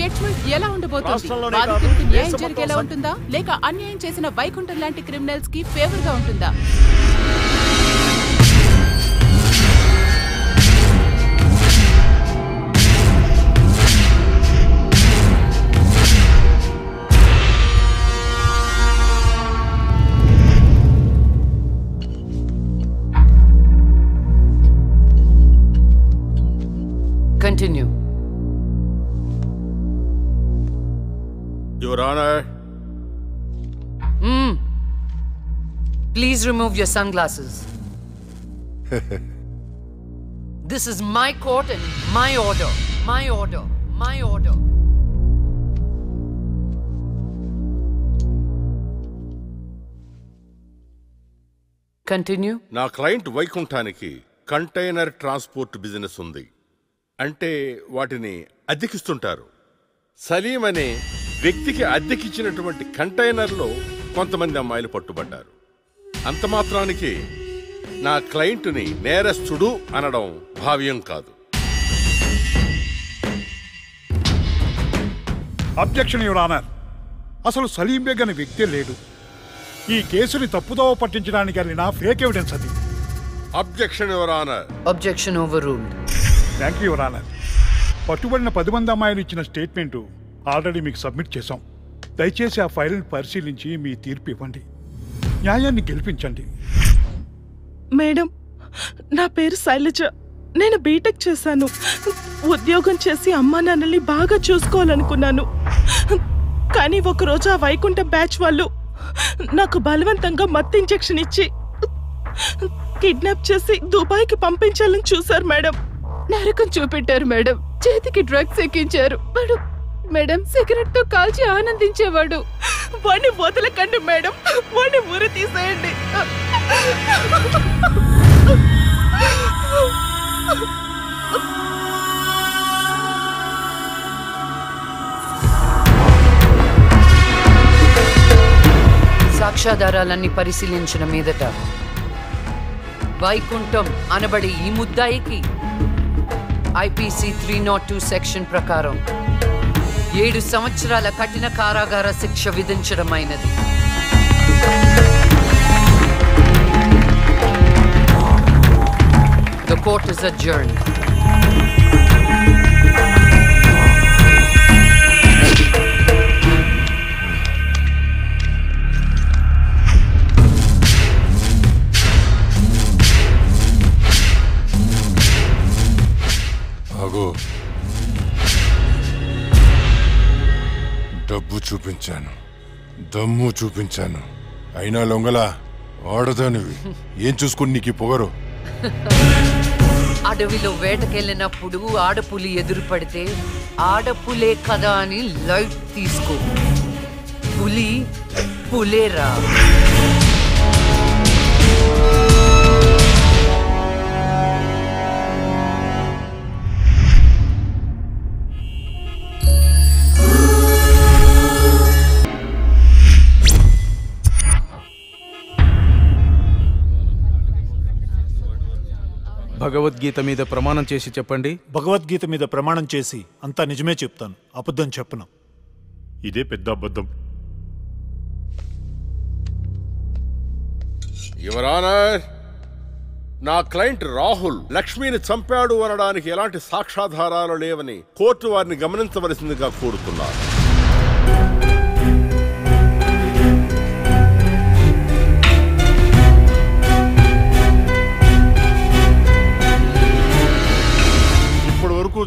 Judgement ఎలా ఉండబోతుంది? బాధితుడికి న్యాయం జరిగేలా ఉంటుందా లేక అన్యాయం చేసిన వైకుంఠం లాంటి క్రిమినల్స్ కి ఫేవర్ గా ఉంటుందా? Continue. Your Honor. Please remove your sunglasses. This is my court and my order. My order. My order. Continue. నా క్లయింట్ వైకుంఠానికి కంటైనర్ ట్రాన్స్పోర్ట్ బిజినెస్ ఉంది. అంటే వాటిని అద్దెకిస్తుంటారు. సలీం అనే వ్యక్తికి అద్దెకిచ్చినటువంటి కంటైనర్లో కొంతమంది అమ్మాయిలు పట్టుబడ్డారు. అంత మాత్రానికి నా క్లయింట్ని నేరస్తుడు అనడం భావ్యం కాదు. Objection your honour. అసలు సలీం బేగ్ అనే వ్యక్తే లేడు. ఈ కేసుని తప్పుదోవ పట్టించడానికి వెళ్ళిన ఫేక్ ఎవిడెన్స్ అది. Objection your honour. Objection overruled. Thank you your honour. పట్టుబడిన 10 మంది అమ్మాయిలు ఇచ్చిన స్టేట్మెంటు ఆల్రెడీ మీకు సబ్మిట్ చేశాం. దయచేసి ఆ ఫైల్ని పరిశీలించి మీ తీర్పు ఇవ్వండి. న్యాయాన్ని గెలిపించండి. మేడం, నా పేరు శైలజ. నేను బీటెక్ చేశాను. ఉద్యోగం చేసి అమ్మా నాన్నల్ని బాగా చూసుకోవాలనుకున్నాను. కానీ ఒకరోజు ఆ వైకుంఠ బ్యాచ్ వాళ్ళు నాకు బలవంతంగా మత్తు ఇంజెక్షన్ ఇచ్చి కిడ్నాప్ చేసి దుబాయ్కి పంపించాలని చూశారు మేడం. నరకం చూపెట్టారు మేడం. చేతికి డ్రగ్స్ ఎక్కించారు మేడం. సిగరెట్ తో కాల్చి ఆనందించేవాడు. వాడిని వదలకండి మేడం. వాడిని ఉరి తీసేయండి. సాక్ష్యాధారాలన్నీ పరిశీలించిన మీదట వైకుంఠం అనబడి ఈ ముద్దాయికి ఐపీసీ 302 సెక్షన్ ప్రకారం 7 సంవత్సరాల కఠిన కారాగార శిక్ష విధించడమైనది. The court is adjourned. డబ్బు చూపించాను, దమ్ము చూపించాను, అయినా లొంగలా ఆడదానివి. ఏం చూసుకుని నీకు పొగరు? అడవిలో వేటకెళ్ళినప్పుడు ఆడపులి ఎదురు పడితే ఆడపులే కదా అని లైట్ తీసుకో. పులి పులేరా. భగవద్గీత మీద ప్రమాణం చేసి చెప్పండి. భగవద్గీత మీద ప్రమాణం చేసి అంతా నిజమే చెప్తాను, అబద్ధం చెప్పను. ఇదే పెద్ద అబద్ధం. యువర్ ఆనర్, నా క్లయింట్ రాహుల్ లక్ష్మిని చంపాడు అనడానికి ఎలాంటి సాక్ష్యాధారాలు లేవని కోర్టు వారిని గమనించవలసిందిగా కోరుతున్నారు.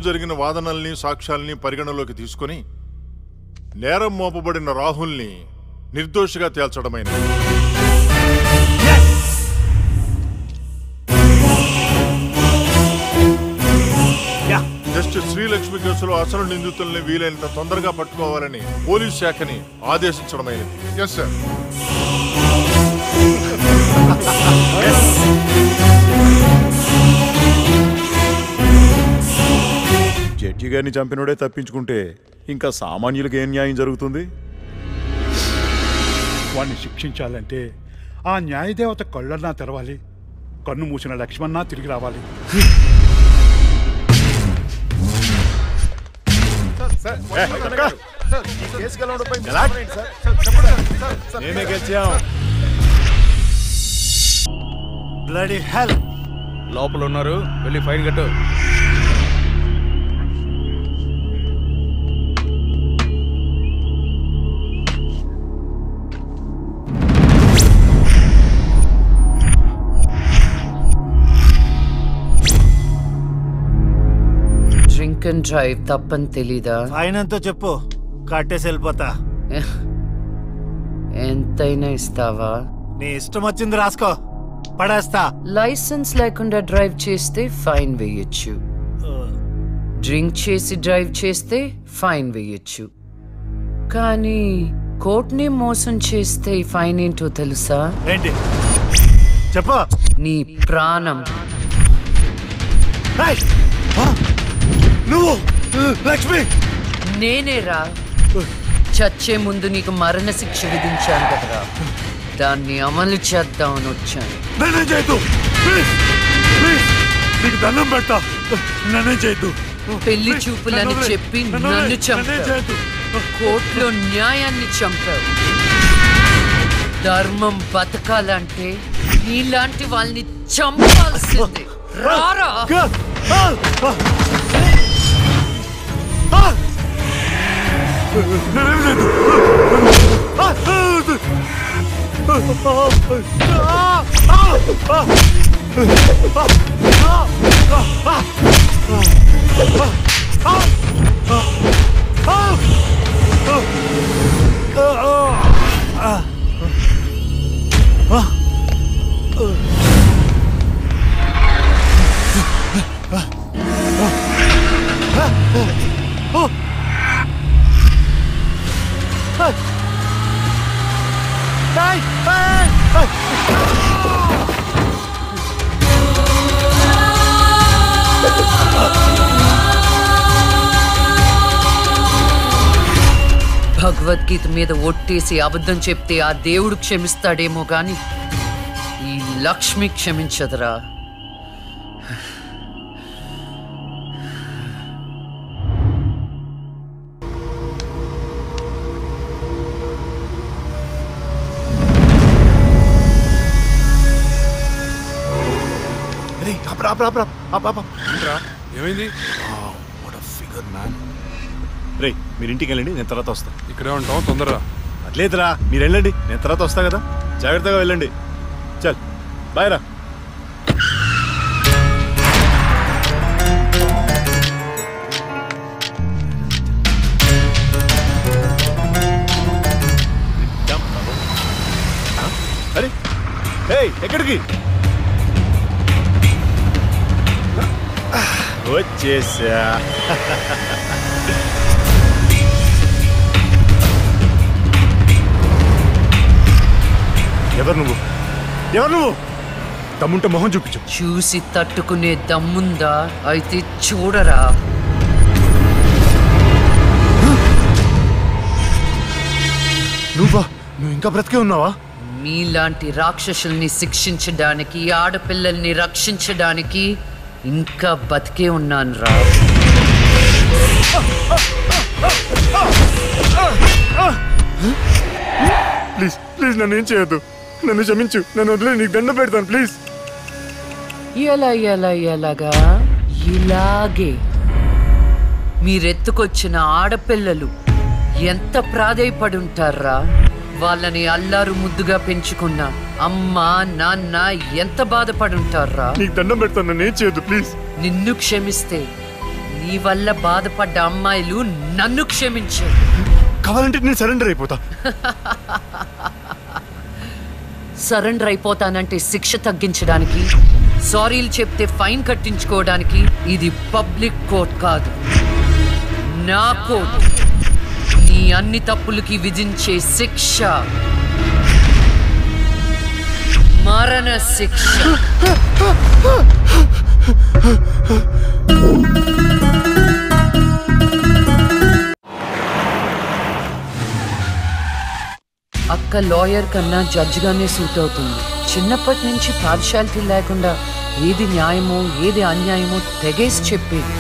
జరిగిన వాదనల్ని సాక్ష్యాల్ని పరిగణలోకి తీసుకుని నేరం మోపబడిన రాహుల్ని నిర్దోషిగా తేల్చడమైనది. జస్టిస్ శ్రీలక్ష్మి కేసులో అసలు నిందితుల్ని వీలైనంత తొందరగా పట్టుకోవాలని పోలీస్ శాఖని ఆదేశించడమైనది. Yes sir. జడ్జి గారిని చంపినోడే తప్పించుకుంటే ఇంకా సామాన్యులకు ఏం న్యాయం జరుగుతుంది? వాణ్ణి శిక్షించాలంటే ఆ న్యాయదేవత కళ్ళన్నా తెరవాలి, కన్ను మూసిన లక్ష్మణ తిరిగి రావాలి. నేనే గెలిచాం. Bloody hell. లోపల ఉన్నారు, వెళ్ళి ఫైన్ కట్టు. డ్రింక్ అండ్ డ్రైవ్ తప్పని తెలీదా? ఫైన్ ఎంతో చెప్పు, కట్టేసి వెళ్ళిపోతా. ఎంతైనా ఇస్తావా? నీ ఇష్టం వచ్చింది రాసుకో, పడేస్తా. లైసెన్స్ లేకుండా డ్రైవ్ చేస్తే ఫైన్ వేయొచ్చు, డ్రింక్ చేసి డ్రైవ్ చేస్తే ఫైన్ వేయొచ్చు. కానీ కోర్టుని మోసం చేస్తే ఈ ఫైన్ ఏంటో తెలుసా? ఏంటి చెప్పు. నీ ప్రాణం. నువ్వు లక్ష్మి? నేనేరా. చచ్చే ముందు నీకు మరణశిక్ష విధించాను కదరా, దాన్ని అమలు చేద్దామని వచ్చాను. నన్నేం చేయొద్దు, నీకు దండం పెడతా. నన్నేం చేయొద్దు. పెళ్లి చూపులని చెప్పి నన్ను చంపావు, కోర్టులో న్యాయాన్ని చంపావు. ధర్మం బతకాలంటే నీలాంటి వాళ్ళని చంపాల్సిందే. రారా. భగవద్గీత మీద ఒట్టేసి అబద్ధం చెప్తే ఆ దేవుడు క్షమిస్తాడేమో గాని ఈ లక్ష్మి క్షమించదురా. ఏమైంది? రే మీరు ఇంటికి వెళ్ళండి, నేను తర్వాత వస్తా. ఇక్కడే ఉంటాం, తొందరగా. అట్లేదురా, మీరు వెళ్ళండి, నేను తర్వాత వస్తా కదా. జాగ్రత్తగా వెళ్ళండి. చల్ బాయ్ రా. అరే ఎక్కడికి వచ్చేసా? ఎవరు నువ్వు? ఎవరు నువ్వు? దమ్ముంటే మొహం చూపించు. చూసి తట్టుకునే దమ్ముందా? అయితే చూడరా. నువ్వు ఇంకా బ్రతికే ఉన్నావా? మీలాంటి రాక్షసుల్ని శిక్షించడానికి, ఆడపిల్లల్ని రక్షించడానికి ఇంకా బతికే ఉన్నాను రా. ప్లీజ్ ప్లీజ్ నన్ను ఏం చేయొద్దు, నన్ను క్షమించు, నన్ను వదిలే, నీకు దండం పెడతాను ప్లీజ్. ఎలాగా? ఇలాగే మీరెత్తుకొచ్చిన ఆడపిల్లలు ఎంత ప్రాధేయపడి ఉంటారా. వాళ్ళని అల్లారు ముద్దుగా పెంచుకున్న అమ్మ నాన్న ఎంత బాధపడి ఉంటారా. నీకు దండం పెడతాను, నన్ను ఏం చేయొద్దు ప్లీజ్. నిన్ను క్షమిస్తే నీ వల్ల బాధపడ్డ అమ్మాయిలు నన్ను క్షమించారు. కావాలంటే నేను సరెండర్ అయిపోతా. సరెండర్ అయిపోతానంటే శిక్ష తగ్గించడానికి, సారీలు చెప్తే ఫైన్ కట్టించుకోవడానికి. ఇది పబ్లిక్ కోర్ట్ కాదు, నా కోర్ట్. నీ అన్ని తప్పులకి విధించే శిక్ష మరణ శిక్ష. అక్క లాయర్ కన్నా జడ్జిగానే సూట్ అవుతుంది. చిన్నప్పటి నుంచి పార్షాలిటీ లేకుండా ఏది న్యాయమో ఏది అన్యాయమో తెగేసి చెప్పేది.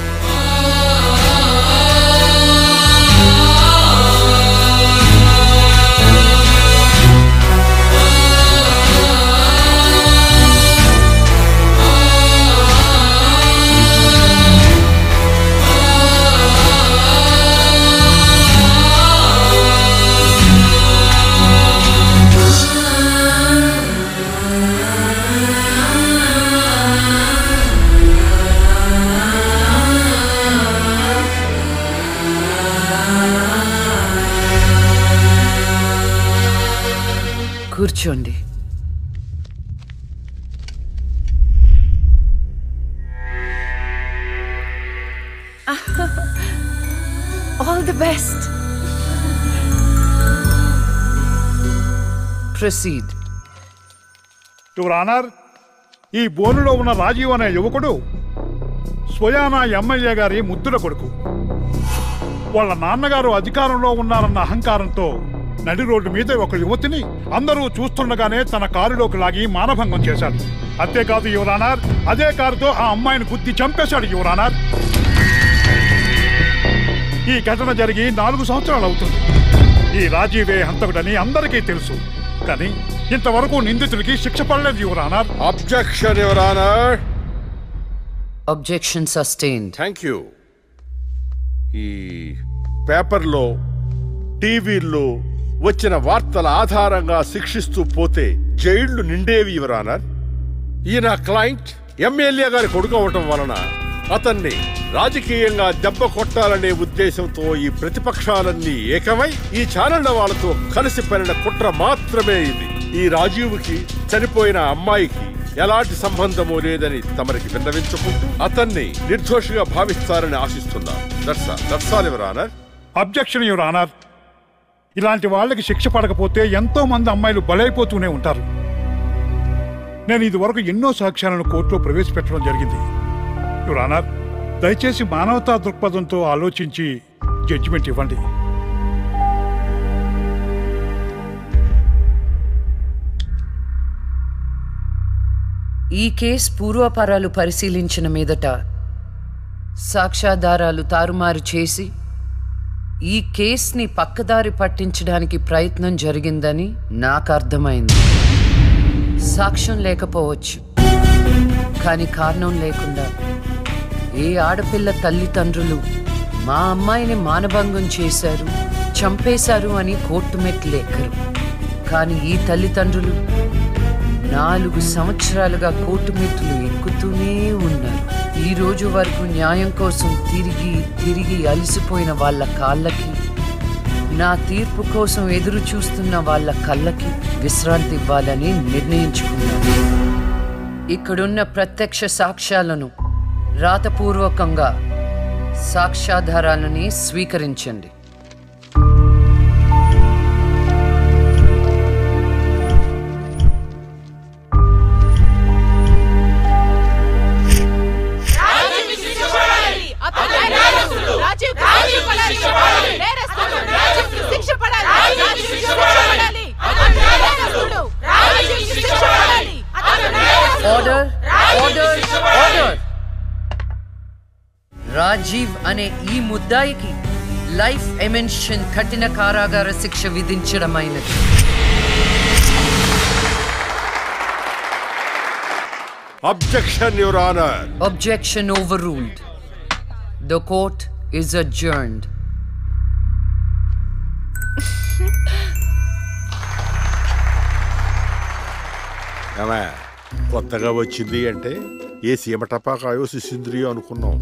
కూర్చోండి. All the best. Proceed. Your honour, ఈ బోనులో ఉన్న రాజీవ్ అనే యువకుడు స్వయానా ఎమ్మెల్యే గారి ముద్దుల కొడుకు. వాళ్ళ నాన్నగారు అధికారంలో ఉన్నారన్న అహంకారంతో నడి రోడ్డు మీద ఒక యువతిని అందరూ చూస్తుండగానే తన కారులోకి లాగి మానభంగం చేశాడు. అంతేకాదు యువర్ ఆనర్, అదే కారుతో ఆ అమ్మాయిని గుద్ది చంపేశాడు యువర్ ఆనర్. ఈ ఘటన జరిగి 4 సంవత్సరాలు అవుతుంది. ఈ రాజీవే హంతకుడని అందరికీ తెలుసు, కానీ ఇంతవరకు నిందితుడికి శిక్ష పడలేదు your honour. Objection your honour. Objection sustained. Thank you. ఈ పేపర్లో టీవీల్లో వచ్చిన వార్తల ఆధారంగా శిక్షిస్తూ పోతే జైళ్లు నిండేవి యువర్ ఆనర్. ఈయన క్లయింట్ ఎమ్మెల్యే గారి కొడుకు అవటం వలన అతన్ని రాజకీయంగా దెబ్బ కొట్టాలనే ఉద్దేశంతో ఈ ప్రతిపక్షాలన్నీ ఏకమై ఈ ఛానళ్ల వాళ్ళతో కలిసి పడిన కుట్ర మాత్రమే ఇది. ఈ రాజీవ్కి చనిపోయిన అమ్మాయికి ఎలాంటి సంబంధమూ లేదని తమరికి విన్నవించుకుంటూ అతన్ని నిర్దోషిగా భావిస్తారని ఆశిస్తున్నారు. That's all your honour. Objection your honour. ఇలాంటి వాళ్ళకి శిక్ష పడకపోతే ఎంతో మంది అమ్మాయిలు బలైపోతూనే ఉంటారు. నేను ఇదివరకు ఎన్నో సాక్ష్యాలను కోర్టులో ప్రవేశపెట్టడం జరిగింది యువర్ ఆనర్. దయచేసి మానవతా దృక్పథంతో ఆలోచించి జడ్జిమెంట్ ఇవ్వండి. ఈ కేసు పూర్వాపరాలు పరిశీలించిన మీదట సాక్ష్యాధారాలు తారుమారు చేసి ఈ కేసుని పక్కదారి పట్టించడానికి ప్రయత్నం జరిగిందని నాకు అర్థమైంది. సాక్ష్యం లేకపోవచ్చు, కానీ కారణం లేకుండా ఏ ఆడపిల్ల తల్లిదండ్రులు మా అమ్మాయిని మానభంగం చేశారు, చంపేశారు అని కోర్టు మెట్లు ఎక్కరు. కానీ ఈ తల్లిదండ్రులు 4 సంవత్సరాలుగా కోర్టు మెట్లు ఎక్కుతూనే ఉన్నారు. ఈ రోజు వరకు న్యాయం కోసం తిరిగి తిరిగి అలసిపోయిన వాళ్ళ కాళ్ళకి, నా తీర్పు కోసం ఎదురు చూస్తున్న వాళ్ళ కళ్ళకి విశ్రాంతి ఇవ్వాలని నిర్ణయించుకున్నాను. ఇక్కడున్న ప్రత్యక్ష సాక్ష్యాలను రాతపూర్వకంగా సాక్ష్యాధారాలని స్వీకరించండి. రాజీవ్ అనే ఈ ముద్దాయికి లైఫ్ ఎమెన్షన్ కఠిన కారాగార శిక్ష విధించడమైనది. Objection your honour. Objection overruled. The court is adjourned. కొత్తగా వచ్చింది అంటే ఏ సీమ టపాకాయో సిసింద్రియో అనుకున్నాం.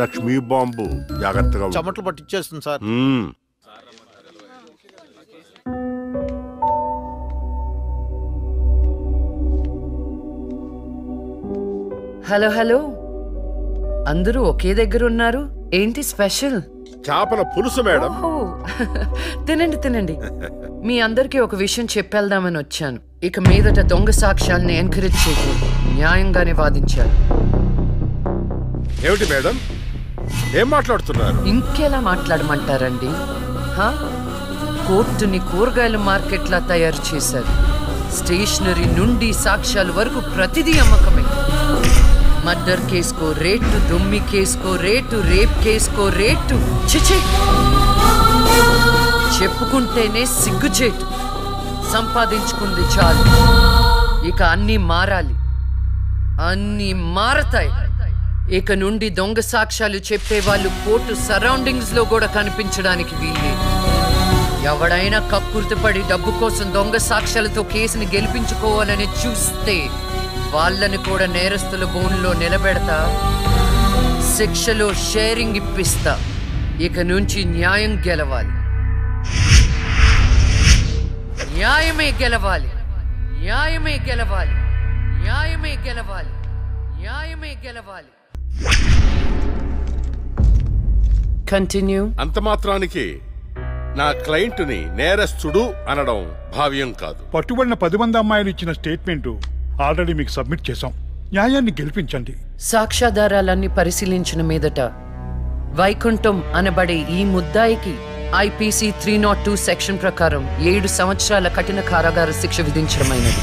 లక్ష్మీ బాంబు. జాగ్రత్తగా చెమటలు పట్టించేస్తుంది సార్. హలో హలో, అందరూ ఒకే దగ్గర ఉన్నారు. ఏంటి స్పెషల్? చేపల పులుసు మేడం. తినండి తినండి. మీ అందరికీ ఒక విషయం చెప్పేద్దామని వచ్చాను. ఇక మీదట దొంగ సాక్ష్యాలని ఎంకరేజ్ చేయకూడదు, న్యాయంగానే వాదించాలి. ఏమిటి మేడం, ఏం మాట్లాడుతున్నారు? ఇంకెలా మాట్లాడమంటారండి? కోర్టుని కూరగాయల మార్కెట్లా తయారు చేశారు. స్టేషనరీ నుండి సాక్ష్యాల వరకు ప్రతిదీ అమ్మకమే. మర్డర్ కేసుకో రేటు, దొమ్మి కేసుకో రేటు, రేప్ కేసుకో రేటు. చిచి, చెప్పుకుంటేనే సిగ్గుచేటు. సంపాదించుకుంది చాలు, ఇక అన్నీ మారాలి. అన్నీ మారతాయి. ఇక నుండి దొంగ సాక్ష్యాలు చెప్పేవాళ్ళు కోర్టు సరౌండింగ్స్ లో కూడా కనిపించడానికి వీల్లేదు. ఎవడైనా కక్కుర్తిపడి డబ్బు కోసం దొంగ సాక్ష్యాలతో కేసుని గెలిపించుకోవాలని చూస్తే వాళ్ళని కూడా నేరస్తుల బోన్లో నిలబెడతా, శిక్షలో షేరింగ్ ఇప్పిస్తా. ఇక నుంచి న్యాయం గెలవాలి. న్యాయమే గెలవాలి, న్యాయమే గెలవాలి, న్యాయమే గెలవాలి, న్యాయమే గెలవాలి. కంటిన్యూ. అంత మాత్రానికి నా క్లయింట్ని నేరస్తుడు అనడం భావ్యం కాదు. పట్టుబడిన 10 మంది అమ్మాయిలు ఇచ్చిన స్టేట్మెంట్ ఆల్రెడీ మీకు సబ్మిట్ చేశాం. న్యాయాన్ని గెలిపించండి. సాక్ష్యాధారాలన్నీ పరిశీలించిన మీదట వైకుంఠం అనబడే ఈ ముద్దాయికి IPC 302 సెక్షన్ ప్రకారం 7 సంవత్సరాల కఠిన కారాగార శిక్ష విధించడమైనది.